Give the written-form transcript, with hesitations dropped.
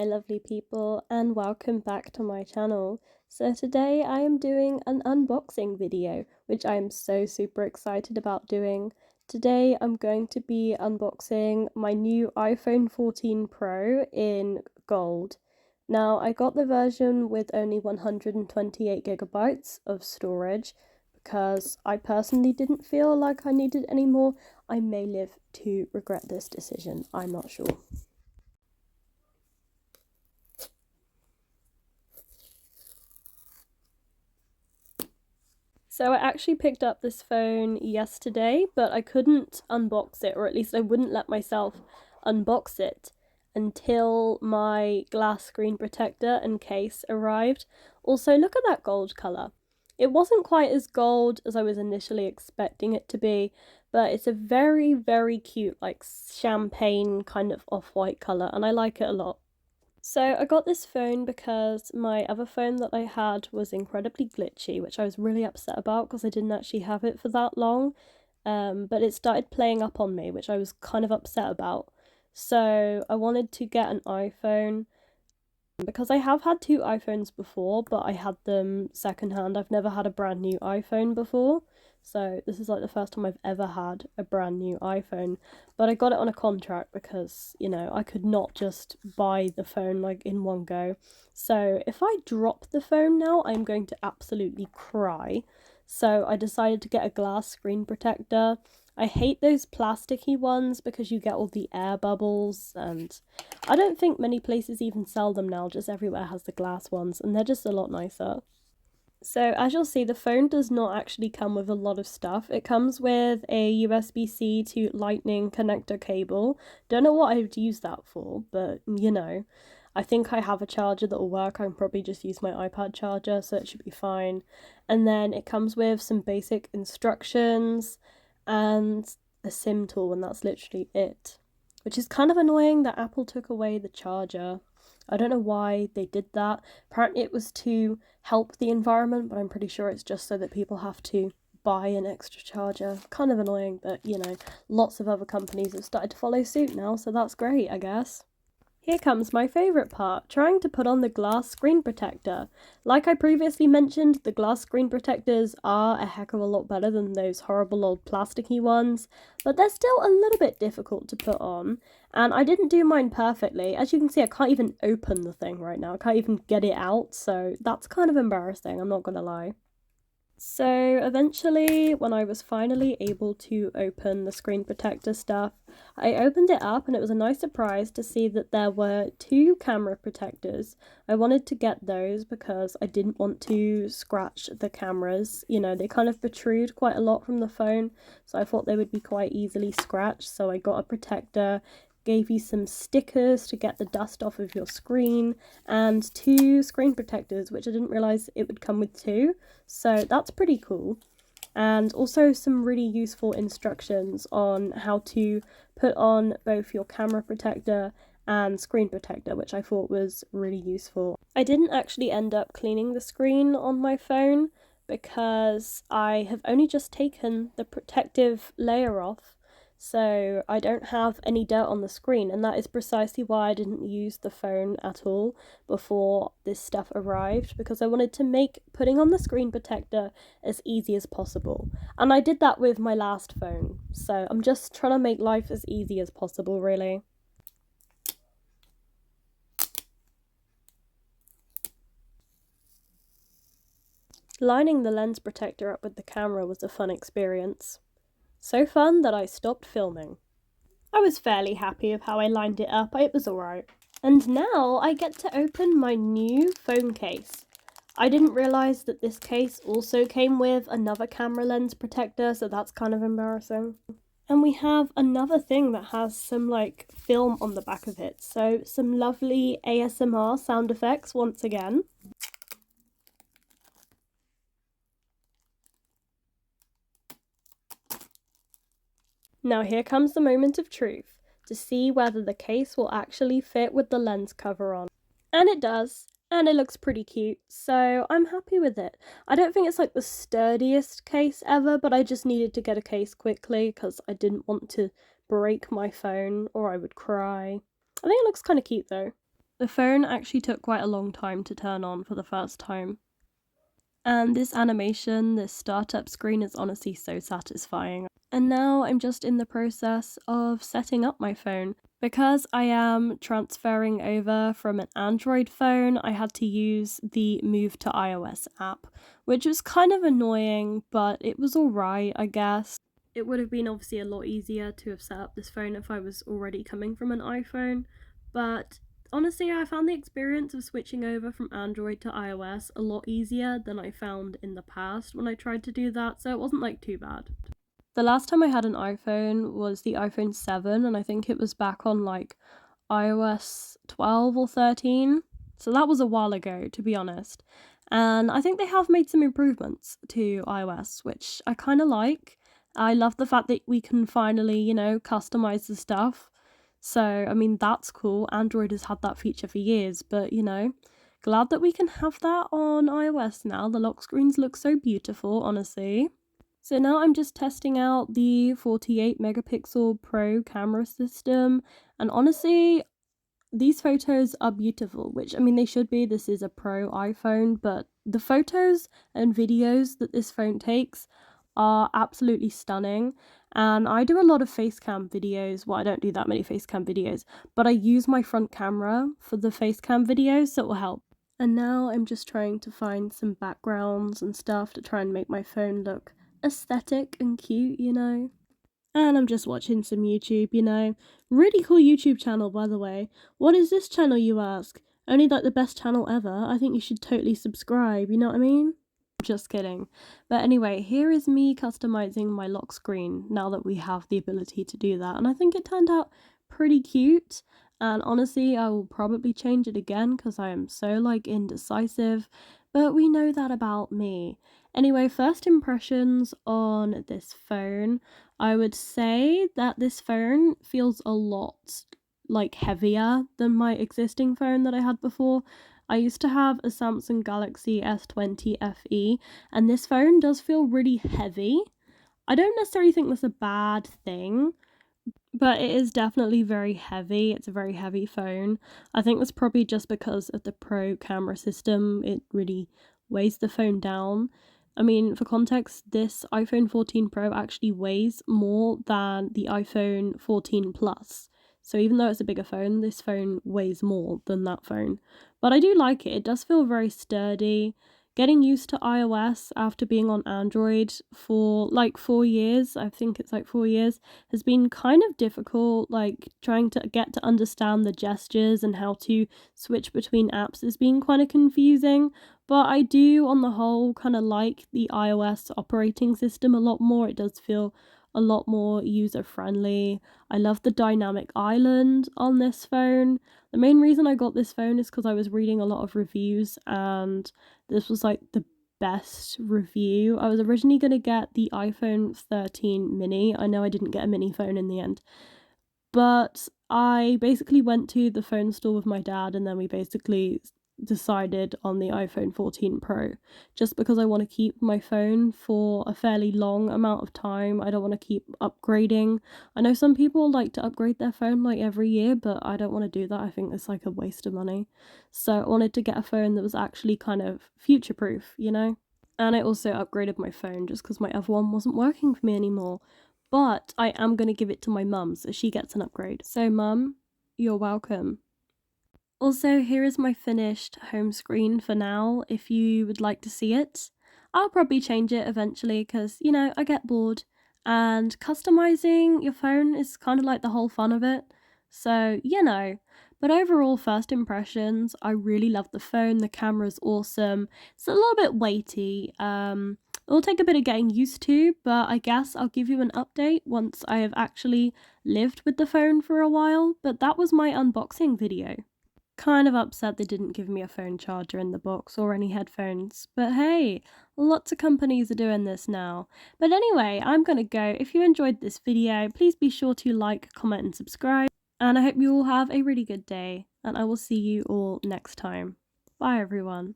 my lovely people, and welcome back to my channel. So today I am doing an unboxing video, which I am so super excited about doing. Today I'm going to be unboxing my new iPhone 14 Pro in gold. Now I got the version with only 128 gigabytes of storage because I personally didn't feel like I needed any more. I may live to regret this decision, I'm not sure. So I actually picked up this phone yesterday, but I couldn't unbox it, or at least I wouldn't let myself unbox it until my glass screen protector and case arrived. Also, look at that gold colour. It wasn't quite as gold as I was initially expecting it to be, but it's a very, very cute, like champagne kind of off-white colour, and I like it a lot. So I got this phone because my other phone that I had was incredibly glitchy, which I was really upset about because I didn't actually have it for that long. But it started playing up on me, which I was kind of upset about. So I wanted to get an iPhone because I have had two iPhones before, but I had them secondhand. I've never had a brand new iPhone before. So this is like the first time I've ever had a brand new iPhone. But I got it on a contract because, I could not just buy the phone like in one go. So if I drop the phone now, I'm going to absolutely cry. So I decided to get a glass screen protector. I hate those plasticky ones because you get all the air bubbles, and I don't think many places even sell them now, just everywhere has the glass ones, and they're just a lot nicer. So as you'll see, the phone does not actually come with a lot of stuff. It comes with a USB-C to Lightning connector cable. Don't know what I would use that for, but I think I have a charger that will work. I can probably just use my iPad charger, so it should be fine. And then it comes with some basic instructions and a SIM tool, and that's literally it. Which is kind of annoying that Apple took away the charger. I don't know why they did that. Apparently it was to help the environment, but I'm pretty sure it's just so that people have to buy an extra charger. Kind of annoying, but lots of other companies have started to follow suit now, so that's great, I guess. Here comes my favourite part, trying to put on the glass screen protector. Like I previously mentioned, the glass screen protectors are a heck of a lot better than those horrible old plasticky ones, but they're still a little bit difficult to put on, and I didn't do mine perfectly. As you can see, I can't even open the thing right now, I can't even get it out, so that's kind of embarrassing, I'm not gonna lie. So eventually, when I was finally able to open the screen protector stuff, I opened it up and it was a nice surprise to see that there were two camera protectors. I wanted to get those because I didn't want to scratch the cameras. They kind of protrude quite a lot from the phone, so I thought they would be quite easily scratched. So I got a protector, gave you some stickers to get the dust off of your screen, and two screen protectors, which I didn't realise it would come with two, so that's pretty cool. And also some really useful instructions on how to put on both your camera protector and screen protector, which I thought was really useful. I didn't actually end up cleaning the screen on my phone because I have only just taken the protective layer off, so I don't have any dirt on the screen, and that is precisely why I didn't use the phone at all before this stuff arrived, because I wanted to make putting on the screen protector as easy as possible. And I did that with my last phone, so I'm just trying to make life as easy as possible, really. Lining the lens protector up with the camera was a fun experience. So fun that I stopped filming. I was fairly happy with how I lined it up, it was alright. And now I get to open my new phone case. I didn't realise that this case also came with another camera lens protector, so that's kind of embarrassing. And we have another thing that has some film on the back of it, so some lovely ASMR sound effects once again. Now here comes the moment of truth, to see whether the case will actually fit with the lens cover on. And it does, and it looks pretty cute, so I'm happy with it. I don't think it's the sturdiest case ever, but I just needed to get a case quickly because I didn't want to break my phone or I would cry. I think it looks kind of cute though. The phone actually took quite a long time to turn on for the first time. And this animation, this startup screen is honestly so satisfying. And now I'm just in the process of setting up my phone. Because I am transferring over from an Android phone, I had to use the Move to iOS app, which was kind of annoying, but it was alright, I guess. It would have been obviously a lot easier to have set up this phone if I was already coming from an iPhone, but honestly, I found the experience of switching over from Android to iOS a lot easier than I found in the past when I tried to do that, so it wasn't like too bad. The last time I had an iPhone was the iPhone 7, and I think it was back on like iOS 12 or 13. So that was a while ago, to be honest. And I think they have made some improvements to iOS, which I kind of like. I love the fact that we can finally, customize the stuff. So, I mean, that's cool. Android has had that feature for years, but, glad that we can have that on iOS now. The lock screens look so beautiful, honestly. So now I'm just testing out the 48 megapixel Pro camera system, and honestly, these photos are beautiful, which I mean they should be. This is a Pro iPhone, but the photos and videos that this phone takes are absolutely stunning. And I do a lot of face cam videos. Well, I don't do that many face cam videos, but I use my front camera for the face cam videos, so it will help. And now I'm just trying to find some backgrounds and stuff to try and make my phone look aesthetic and cute, And I'm just watching some YouTube. Really cool YouTube channel, by the way. What is this channel, you ask? Only like the best channel ever. I think you should totally subscribe, you know what I mean? Just kidding. But anyway, here is me customizing my lock screen now that we have the ability to do that. And I think it turned out pretty cute. And honestly, I will probably change it again because I am so like indecisive. But we know that about me. Anyway, first impressions on this phone. I would say that this phone feels a lot like heavier than my existing phone that I had before. I used to have a Samsung Galaxy S20 FE, and this phone does feel really heavy. I don't necessarily think that's a bad thing, but it is definitely very heavy. It's a very heavy phone. I think that's probably just because of the Pro camera system. It really weighs the phone down. I mean, for context, this iPhone 14 Pro actually weighs more than the iPhone 14 Plus. So even though it's a bigger phone, this phone weighs more than that phone. But I do like it. It does feel very sturdy. Getting used to iOS after being on Android for like 4 years, I think it's like 4 years, has been kind of difficult. Like trying to get to understand the gestures and how to switch between apps has been kind of confusing. But I do, on the whole, kind of like the iOS operating system a lot more. It does feel a lot more user friendly. I love the dynamic island on this phone. The main reason I got this phone is because I was reading a lot of reviews and this was like the best review. I was originally going to get the iPhone 13 mini. I know I didn't get a mini phone in the end, but I basically went to the phone store with my dad and then we basically decided on the iPhone 14 Pro just because I want to keep my phone for a fairly long amount of time. I don't want to keep upgrading. I know some people like to upgrade their phone like every year, but I don't want to do that. I think it's like a waste of money. So I wanted to get a phone that was actually kind of future proof. And I also upgraded my phone just because my other one wasn't working for me anymore. But I am going to give it to my mum so she gets an upgrade. So, mum, you're welcome. Also, here is my finished home screen for now, if you would like to see it. I'll probably change it eventually because, I get bored. And customizing your phone is kind of like the whole fun of it. So, But overall, first impressions, I really love the phone. The camera's awesome. It's a little bit weighty. It'll take a bit of getting used to, but I guess I'll give you an update once I have actually lived with the phone for a while. But that was my unboxing video. Kind of upset they didn't give me a phone charger in the box or any headphones. But hey, lots of companies are doing this now. But anyway, I'm gonna go. If you enjoyed this video, please be sure to like, comment, and subscribe. And I hope you all have a really good day. And I will see you all next time. Bye, everyone.